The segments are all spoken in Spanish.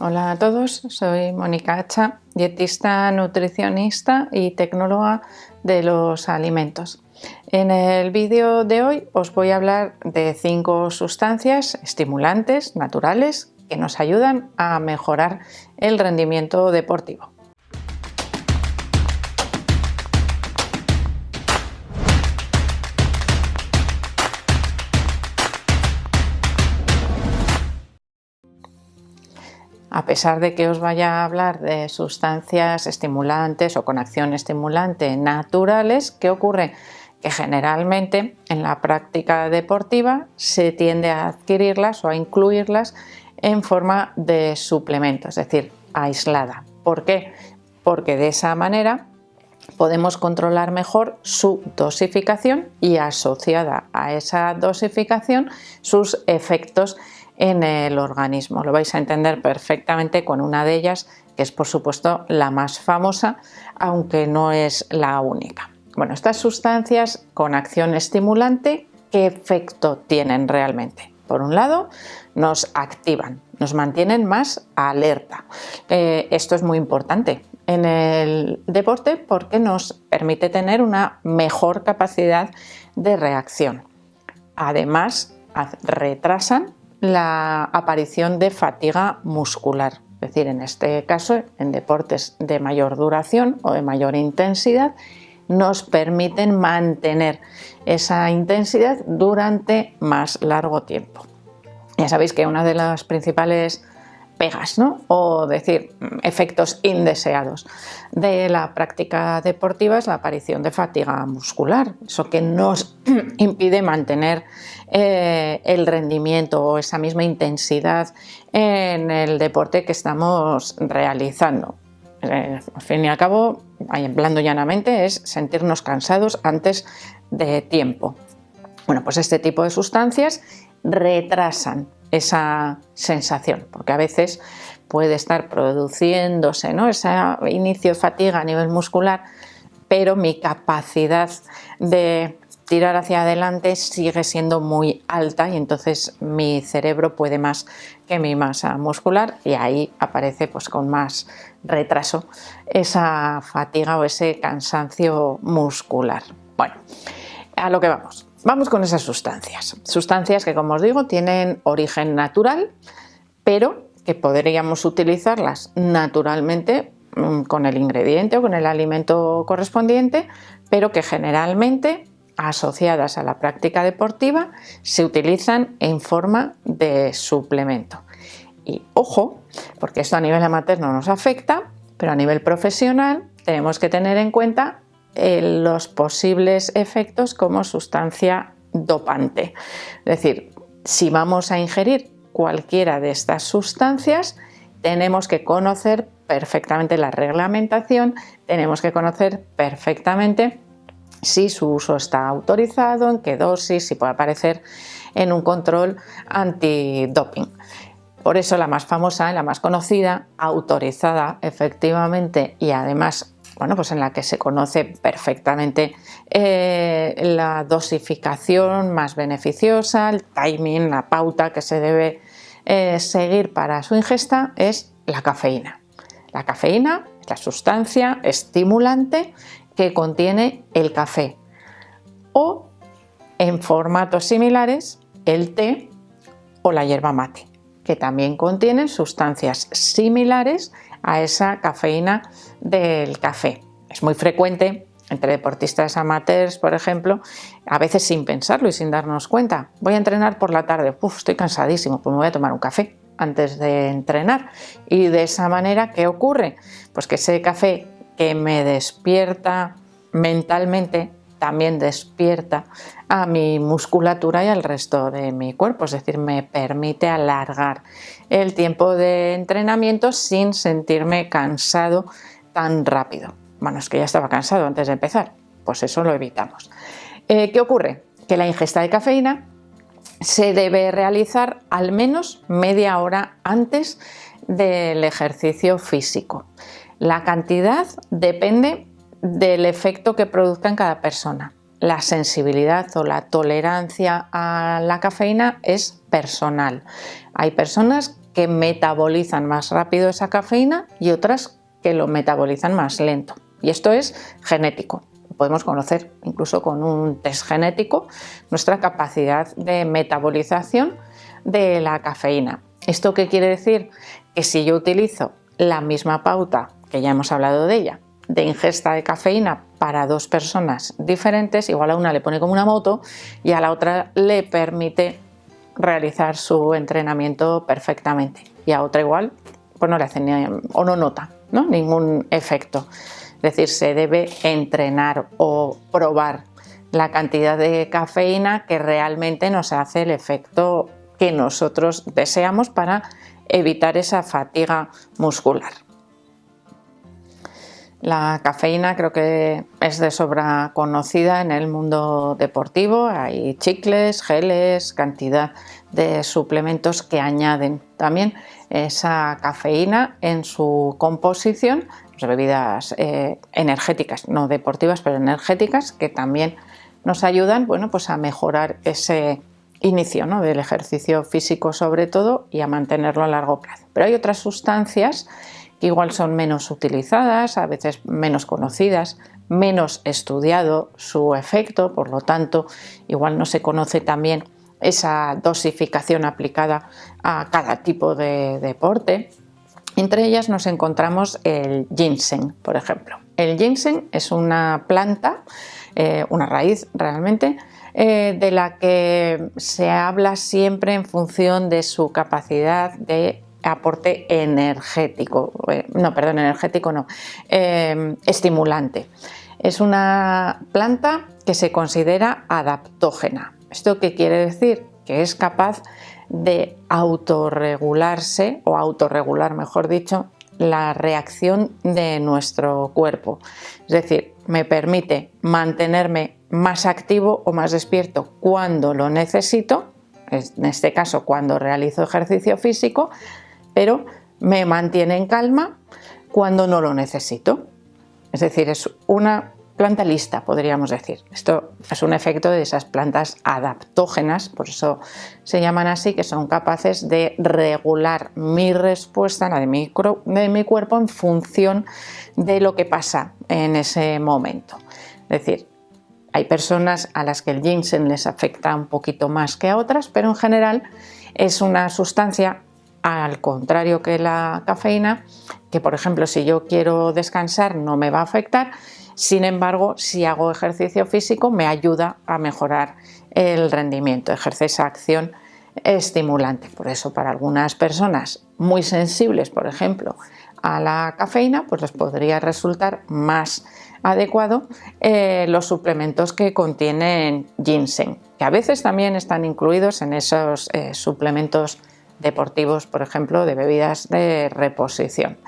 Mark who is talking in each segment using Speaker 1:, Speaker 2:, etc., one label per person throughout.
Speaker 1: Hola a todos, soy Mónica Hacha, dietista, nutricionista y tecnóloga de los alimentos. En el vídeo de hoy os voy a hablar de 5 sustancias estimulantes naturales que nos ayudan a mejorar el rendimiento deportivo. A pesar de que os vaya a hablar de sustancias estimulantes o con acción estimulante naturales, ¿qué ocurre? Que generalmente en la práctica deportiva se tiende a adquirirlas o a incluirlas en forma de suplemento, es decir, aislada. ¿Por qué? Porque de esa manera podemos controlar mejor su dosificación y, asociada a esa dosificación, sus efectos en el organismo. Lo vais a entender perfectamente con una de ellas, que es por supuesto la más famosa, aunque no es la única. Bueno, estas sustancias con acción estimulante, ¿qué efecto tienen realmente? Por un lado, nos activan, nos mantienen más alerta. Esto es muy importante en el deporte porque nos permite tener una mejor capacidad de reacción. Además, retrasan la aparición de fatiga muscular, es decir, en este caso, en deportes de mayor duración o de mayor intensidad, nos permiten mantener esa intensidad durante más largo tiempo. Ya sabéis que una de las principales pegas, ¿no? O decir, efectos indeseados de la práctica deportiva es la aparición de fatiga muscular, eso que nos impide mantener el rendimiento o esa misma intensidad en el deporte que estamos realizando. Al fin y al cabo, hablando llanamente, es sentirnos cansados antes de tiempo. Bueno, pues este tipo de sustancias retrasan esa sensación, porque a veces puede estar produciéndose, ¿no?, ese inicio de fatiga a nivel muscular, pero mi capacidad de tirar hacia adelante sigue siendo muy alta y entonces mi cerebro puede más que mi masa muscular y ahí aparece pues con más retraso esa fatiga o ese cansancio muscular. Bueno, a lo que vamos. Vamos con esas sustancias. Sustancias que, como os digo, tienen origen natural, pero que podríamos utilizarlas naturalmente con el ingrediente o con el alimento correspondiente, pero que generalmente, asociadas a la práctica deportiva, se utilizan en forma de suplemento. Y ojo, porque esto a nivel amateur no nos afecta, pero a nivel profesional tenemos que tener en cuenta los posibles efectos como sustancia dopante. Es decir, si vamos a ingerir cualquiera de estas sustancias, tenemos que conocer perfectamente la reglamentación, tenemos que conocer perfectamente si su uso está autorizado, en qué dosis, si puede aparecer en un control antidoping. Por eso la más famosa, la más conocida, autorizada efectivamente y además, bueno, pues en la que se conoce perfectamente la dosificación más beneficiosa, el timing, la pauta que se debe seguir para su ingesta, es la cafeína. La cafeína es la sustancia estimulante que contiene el café o, en formatos similares, el té o la yerba mate, que también contienen sustancias similares a esa cafeína del café. Es muy frecuente entre deportistas amateurs, por ejemplo, a veces sin pensarlo y sin darnos cuenta. Voy a entrenar por la tarde, estoy cansadísimo, pues me voy a tomar un café antes de entrenar. Y de esa manera, ¿qué ocurre? Pues que ese café que me despierta mentalmente, también despierta a mi musculatura y al resto de mi cuerpo, es decir, me permite alargar el tiempo de entrenamiento sin sentirme cansado tan rápido. Bueno, es que ya estaba cansado antes de empezar, pues eso lo evitamos. ¿Qué ocurre? Que la ingesta de cafeína se debe realizar al menos media hora antes del ejercicio físico. La cantidad depende del efecto que produzca en cada persona. La sensibilidad o la tolerancia a la cafeína es personal. Hay personas que metabolizan más rápido esa cafeína y otras que lo metabolizan más lento. Y esto es genético. Podemos conocer incluso con un test genético nuestra capacidad de metabolización de la cafeína. ¿Esto qué quiere decir? Que si yo utilizo la misma pauta, que ya hemos hablado de ella, de ingesta de cafeína para dos personas diferentes, igual a una le pone como una moto y a la otra le permite realizar su entrenamiento perfectamente, y a otra igual pues no le hace o no nota, ¿no?, ningún efecto. Es decir, se debe entrenar o probar la cantidad de cafeína que realmente nos hace el efecto que nosotros deseamos para evitar esa fatiga muscular. La cafeína creo que es de sobra conocida en el mundo deportivo. Hay chicles, geles, cantidad de suplementos que añaden también esa cafeína en su composición. Bebidas energéticas, no deportivas, pero energéticas, que también nos ayudan, bueno, pues a mejorar ese inicio, ¿no?, del ejercicio físico sobre todo, y a mantenerlo a largo plazo. Pero hay otras sustancias que igual son menos utilizadas, a veces menos conocidas, menos estudiado su efecto, por lo tanto igual no se conoce también esa dosificación aplicada a cada tipo de deporte. Entre ellas nos encontramos el ginseng, por ejemplo. El ginseng es una planta, una raíz realmente, de la que se habla siempre en función de su capacidad de aporte energético, estimulante. Es una planta que se considera adaptógena. ¿Esto qué quiere decir? Que es capaz de autorregularse, o autorregular, mejor dicho, la reacción de nuestro cuerpo. Es decir, me permite mantenerme más activo o más despierto cuando lo necesito, en este caso cuando realizo ejercicio físico, pero me mantiene en calma cuando no lo necesito. Es decir, es una planta lista, podríamos decir. Esto es un efecto de esas plantas adaptógenas, por eso se llaman así, que son capaces de regular mi respuesta, la de mi cuerpo, en función de lo que pasa en ese momento. Es decir, hay personas a las que el ginseng les afecta un poquito más que a otras, pero en general es una sustancia, al contrario que la cafeína, que por ejemplo si yo quiero descansar no me va a afectar. Sin embargo, si hago ejercicio físico me ayuda a mejorar el rendimiento, ejerce esa acción estimulante. Por eso para algunas personas muy sensibles, por ejemplo, a la cafeína, pues les podría resultar más adecuado los suplementos que contienen ginseng, que a veces también están incluidos en esos suplementos deportivos, por ejemplo, de bebidas de reposición.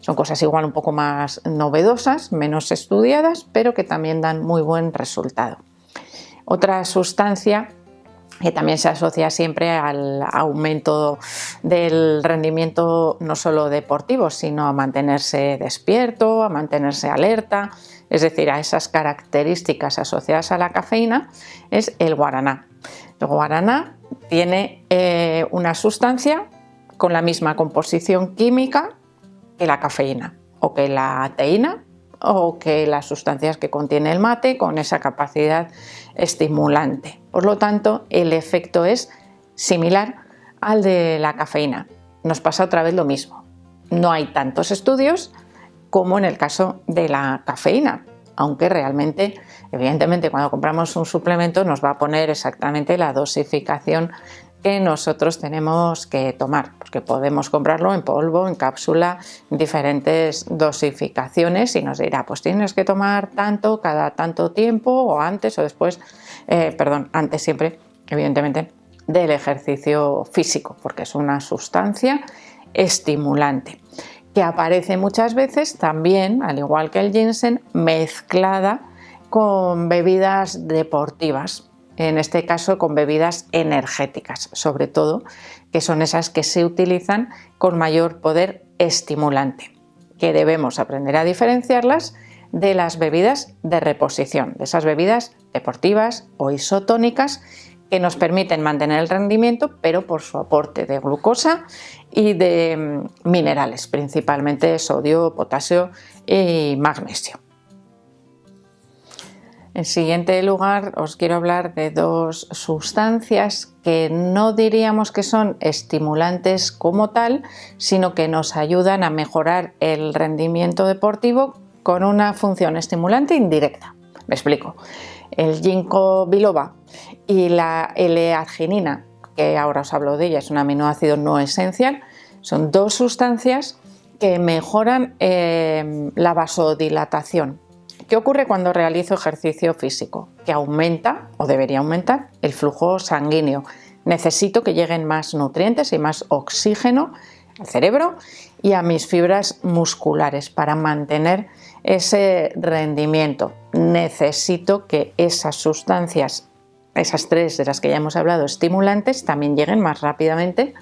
Speaker 1: Son cosas igual un poco más novedosas, menos estudiadas, pero que también dan muy buen resultado. Otra sustancia que también se asocia siempre al aumento del rendimiento, no solo deportivo, sino a mantenerse despierto, a mantenerse alerta, es decir, a esas características asociadas a la cafeína, es el guaraná. El guaraná tiene una sustancia con la misma composición química que la cafeína, o que la teína, o que las sustancias que contiene el mate, con esa capacidad estimulante. Por lo tanto, el efecto es similar al de la cafeína. Nos pasa otra vez lo mismo. No hay tantos estudios como en el caso de la cafeína, aunque realmente, evidentemente, cuando compramos un suplemento nos va a poner exactamente la dosificación que nosotros tenemos que tomar, porque podemos comprarlo en polvo, en cápsula, en diferentes dosificaciones, y nos dirá, pues tienes que tomar tanto cada tanto tiempo, o antes o después, antes siempre, evidentemente, del ejercicio físico, porque es una sustancia estimulante que aparece muchas veces también, al igual que el ginseng, mezclada con bebidas deportivas, en este caso con bebidas energéticas, sobre todo, que son esas que se utilizan con mayor poder estimulante, que debemos aprender a diferenciarlas de las bebidas de reposición, de esas bebidas deportivas o isotónicas que nos permiten mantener el rendimiento, pero por su aporte de glucosa y de minerales, principalmente sodio, potasio y magnesio. En siguiente lugar, os quiero hablar de dos sustancias que no diríamos que son estimulantes como tal, sino que nos ayudan a mejorar el rendimiento deportivo con una función estimulante indirecta. Me explico. El ginkgo biloba y la L-arginina, que ahora os hablo de ella, es un aminoácido no esencial, son dos sustancias que mejoran la vasodilatación. ¿Qué ocurre cuando realizo ejercicio físico? Que aumenta, o debería aumentar, el flujo sanguíneo. Necesito que lleguen más nutrientes y más oxígeno al cerebro y a mis fibras musculares para mantener ese rendimiento. Necesito que esas sustancias, esas tres de las que ya hemos hablado, estimulantes, también lleguen más rápidamente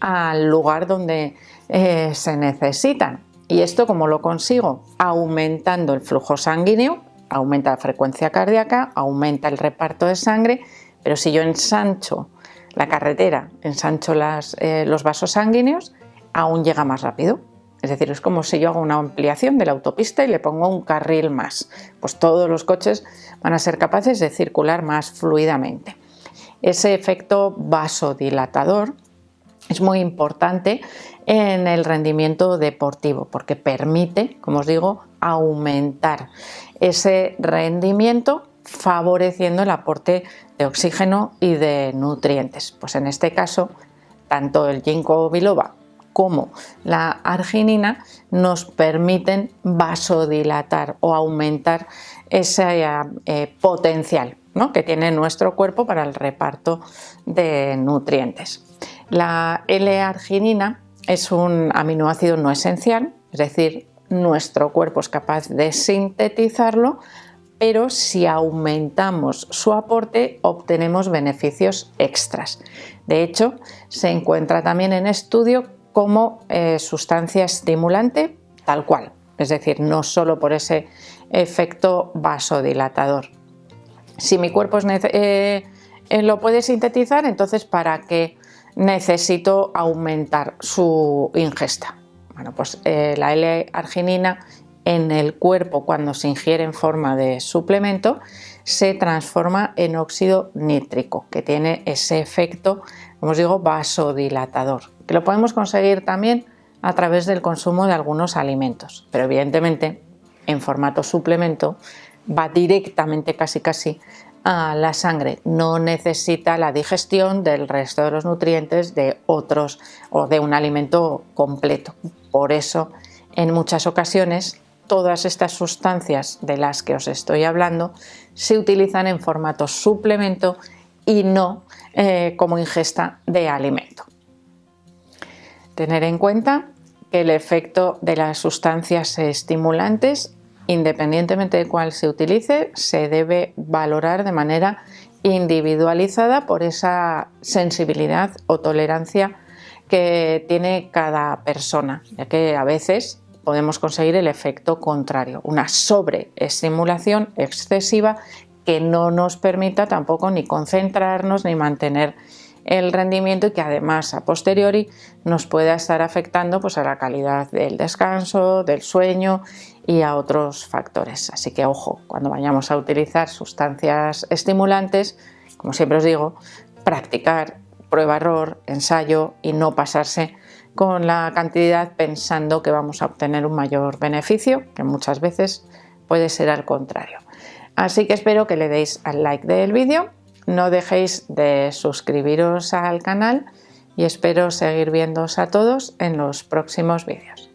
Speaker 1: al lugar donde se necesitan. ¿Y esto cómo lo consigo? Aumentando el flujo sanguíneo, aumenta la frecuencia cardíaca, aumenta el reparto de sangre, pero si yo ensancho la carretera, ensancho los vasos sanguíneos, aún llega más rápido. Es decir, es como si yo hago una ampliación de la autopista y le pongo un carril más. Pues todos los coches van a ser capaces de circular más fluidamente. Ese efecto vasodilatador es muy importante en el rendimiento deportivo porque permite, como os digo, aumentar ese rendimiento favoreciendo el aporte de oxígeno y de nutrientes. Pues en este caso, tanto el ginkgo biloba como la arginina nos permiten vasodilatar o aumentar ese potencial, ¿no?, que tiene nuestro cuerpo para el reparto de nutrientes. La L-arginina es un aminoácido no esencial, es decir, nuestro cuerpo es capaz de sintetizarlo, pero si aumentamos su aporte obtenemos beneficios extras. De hecho, se encuentra también en estudio como sustancia estimulante tal cual, es decir, no solo por ese efecto vasodilatador. Si mi cuerpo lo puede sintetizar, entonces ¿para qué necesito aumentar su ingesta? Bueno, pues la L-arginina en el cuerpo, cuando se ingiere en forma de suplemento, se transforma en óxido nítrico, que tiene ese efecto, como os digo, vasodilatador, que lo podemos conseguir también a través del consumo de algunos alimentos, pero evidentemente en formato suplemento va directamente casi a la sangre, no necesita la digestión del resto de los nutrientes de otros o de un alimento completo. Por eso, en muchas ocasiones, todas estas sustancias de las que os estoy hablando se utilizan en formato suplemento y no como ingesta de alimento. Tener en cuenta que el efecto de las sustancias estimulantes, independientemente de cuál se utilice, se debe valorar de manera individualizada por esa sensibilidad o tolerancia que tiene cada persona, ya que a veces podemos conseguir el efecto contrario, una sobreestimulación excesiva que no nos permita tampoco ni concentrarnos ni mantener el rendimiento y que además a posteriori nos pueda estar afectando pues, a la calidad del descanso, del sueño y a otros factores. Así que ojo, cuando vayamos a utilizar sustancias estimulantes, como siempre os digo, practicar, prueba-error, ensayo y no pasarse con la cantidad pensando que vamos a obtener un mayor beneficio, que muchas veces puede ser al contrario. Así que espero que le deis al like del vídeo, no dejéis de suscribiros al canal y espero seguir viéndoos a todos en los próximos vídeos.